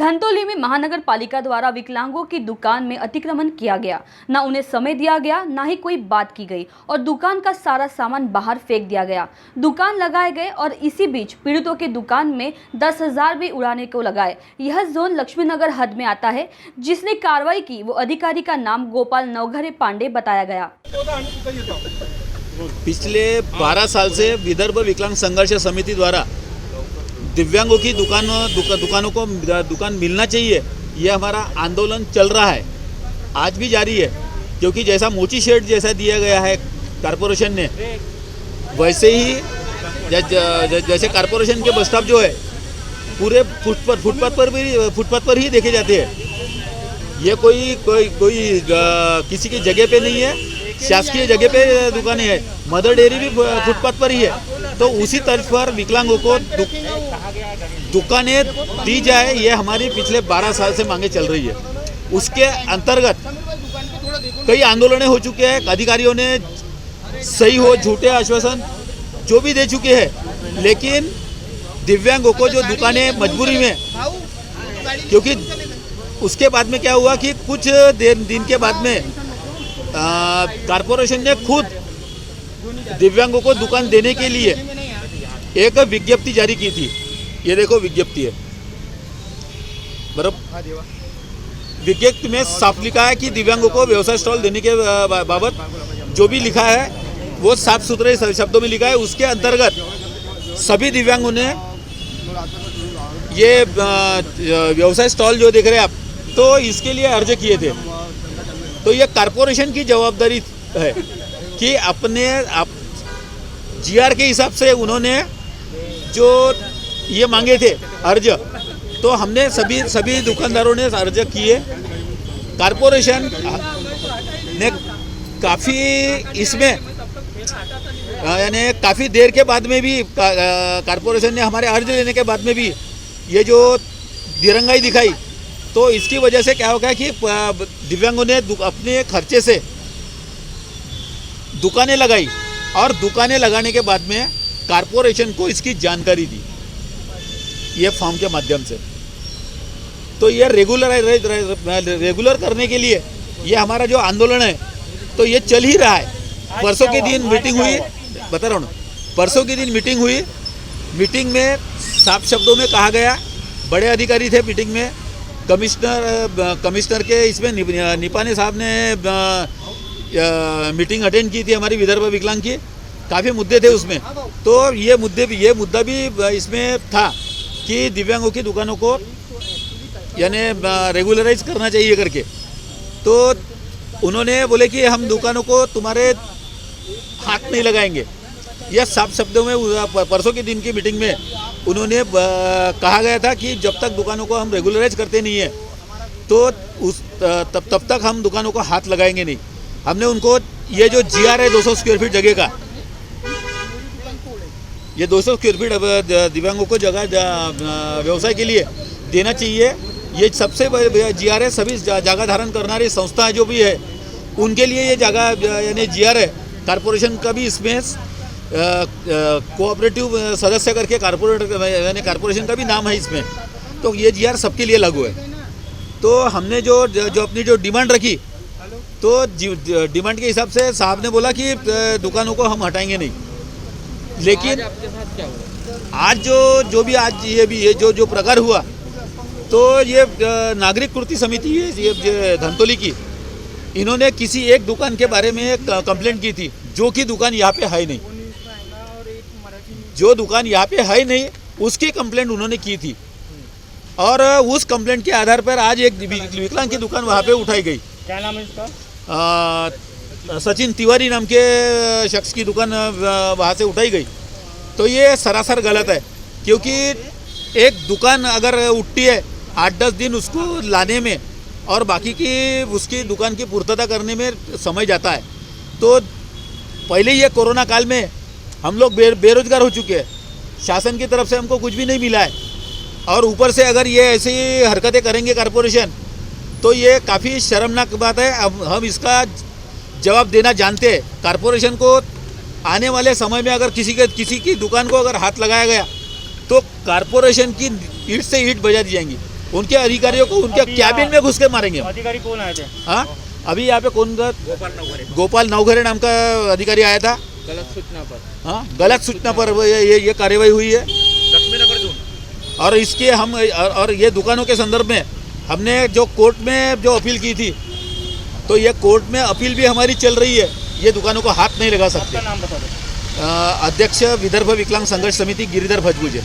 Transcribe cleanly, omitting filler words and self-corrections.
धनतोली में महानगर पालिका द्वारा विकलांगों की दुकान में अतिक्रमण किया गया। न उन्हें समय दिया गया, न ही कोई बात की गई और दुकान का सारा सामान बाहर फेंक दिया गया। दुकान लगाए गए और इसी बीच पीड़ितों की दुकान में 10,000 भी उड़ाने को लगाए। यह जोन लक्ष्मीनगर हद में आता है। जिसने कार्रवाई की वो अधिकारी का नाम गोपाल नवघरे पांडे बताया गया। पिछले 12 साल से विदर्भ विकलांग संघर्ष समिति द्वारा दिव्यांगों की दुकानों को दुकान मिलना चाहिए, यह हमारा आंदोलन चल रहा है, आज भी जारी है। क्योंकि जैसा मोची शेड जैसा दिया गया है कारपोरेशन ने, वैसे ही जैसे कारपोरेशन के बस स्टॉप जो है पूरे फुटपाथ पर ही देखे जाते हैं। ये कोई किसी की जगह पे नहीं है, शासकीय जगह पे दुकानें हैं। मदर डेयरी भी फुटपाथ पर ही है। तो उसी तर्ज पर विकलांगों को दुकानें दी जाए, ये हमारी पिछले 12 साल से मांगे चल रही है। उसके अंतर्गत कई आंदोलनें हो चुके हैं। अधिकारियों ने सही हो झूठे आश्वासन जो भी दे चुके हैं, लेकिन दिव्यांगों को जो दुकानें मजबूरी में, क्योंकि उसके बाद में क्या हुआ कि कुछ दिन के बाद में कारपोरेशन ने खुद दिव्यांगों को दुकान देने के लिए एक विज्ञप्ति जारी की थी। ये देखो विज्ञप्ति है, बराबर। विज्ञप्ति में साफ लिखा है कि दिव्यांगों को व्यवसाय स्टॉल देने के बाबत जो भी लिखा है वो साफ सुथरे शब्दों में लिखा है। उसके अंतर्गत सभी दिव्यांगों ने ये व्यवसाय स्टॉल जो देख रहे हैं आप, तो इसके लिए अर्ज किए थे। तो ये कारपोरेशन की जवाबदारी है कि अपने जीआर के हिसाब से उन्होंने जो ये मांगे थे अर्ज, तो हमने सभी दुकानदारों ने अर्ज किए। कारपोरेशन ने काफ़ी इसमें यानी काफ़ी देर के बाद में भी कारपोरेशन ने हमारे अर्ज लेने के बाद में भी ये जो दिरंगाई दिखाई, तो इसकी वजह से क्या होगा कि दिव्यांगों ने अपने खर्चे से दुकानें लगाई और दुकानें लगाने के बाद में कारपोरेशन को इसकी जानकारी दी ये फॉर्म के माध्यम से। तो ये रेगुलर करने के लिए ये हमारा जो आंदोलन है तो ये चल ही रहा है। परसों के दिन मीटिंग हुई, बता रहा हूँ, परसों के दिन मीटिंग हुई। मीटिंग में साफ शब्दों में कहा गया, बड़े अधिकारी थे मीटिंग में, कमिश्नर के इसमें निपाने साहब ने मीटिंग अटेंड की थी हमारी विदर्भ विकलांग की। काफ़ी मुद्दे थे उसमें। तो ये मुद्दा भी इसमें था कि दिव्यांगों की दुकानों को यानी रेगुलराइज करना चाहिए करके। तो उन्होंने बोले कि हम दुकानों को तुम्हारे हाथ नहीं लगाएंगे। यह साफ शब्दों में परसों के दिन की मीटिंग में उन्होंने कहा गया था कि जब तक दुकानों को हम रेगुलराइज करते नहीं है तो तब तक हम दुकानों को हाथ लगाएंगे नहीं। हमने उनको ये जो जीआर है 200 स्क्वायर फीट जगह का, ये 200 स्क्वायर फीट दिव्यांगों को जगह व्यवसाय के लिए देना चाहिए। ये सबसे बड़ी जीआर है। सभी जगह धारण करनारी संस्था जो भी है उनके लिए ये जगह यानी जीआर है। कारपोरेशन का भी इसमें कोऑपरेटिव सदस्य करके कारपोरेशन का भी नाम है इसमें। तो ये जीआर सबके लिए लागू है। तो हमने जो अपनी जो डिमांड रखी, तो डिमांड के हिसाब से साहब ने बोला कि दुकानों को हम हटाएंगे नहीं। लेकिन आज जो भी आज ये जो प्रकार हुआ, तो ये नागरिक कृति समिति है ये धनतोली की, इन्होंने किसी एक दुकान के बारे में कंप्लेंट की थी, जो कि दुकान यहाँ पे है नहीं। जो दुकान यहाँ पे है नहीं उसकी कंप्लेंट उन्होंने की थी और उस कंप्लेंट के आधार पर आज एक विकलांग की दुकान वहाँ पे उठाई गई। क्या नाम है इसका? सचिन तिवारी नाम के शख्स की दुकान वहाँ से उठाई गई। तो ये सरासर गलत है, क्योंकि एक दुकान अगर उठती है 8-10 दिन उसको लाने में और बाकी की उसकी दुकान की पूर्तता करने में समय जाता है। तो पहले ये कोरोना काल में हम लोग बेरोजगार हो चुके हैं, शासन की तरफ से हमको कुछ भी नहीं मिला है और ऊपर से अगर ये ऐसी हरकतें करेंगे कारपोरेशन, तो ये काफ़ी शर्मनाक बात है। अब हम इसका जवाब देना जानते हैं। कारपोरेशन को आने वाले समय में अगर किसी की दुकान को अगर हाथ लगाया गया तो कारपोरेशन की ईंट से ईंट बजा दी जाएंगी। उनके अधिकारियों को उनके अभी कैबिन में घुस के मारेंगे हम। अधिकारी कौन आए थे? हाँ, अभी यहाँ पे कौन था? गोपाल नवघरे नाम का अधिकारी आया था। गलत सूचना पर हाँ, गलत सूचना पर ये कार्रवाई हुई है। लक्ष्मीनगर जोन और इसके हम और ये दुकानों के संदर्भ में हमने जो कोर्ट में जो अपील की थी, तो ये कोर्ट में अपील भी हमारी चल रही है। ये दुकानों को हाथ नहीं लगा सकते। आपका नाम बता दो। अध्यक्ष विदर्भ विकलांग संघर्ष समिति गिरिधर भजबुजे।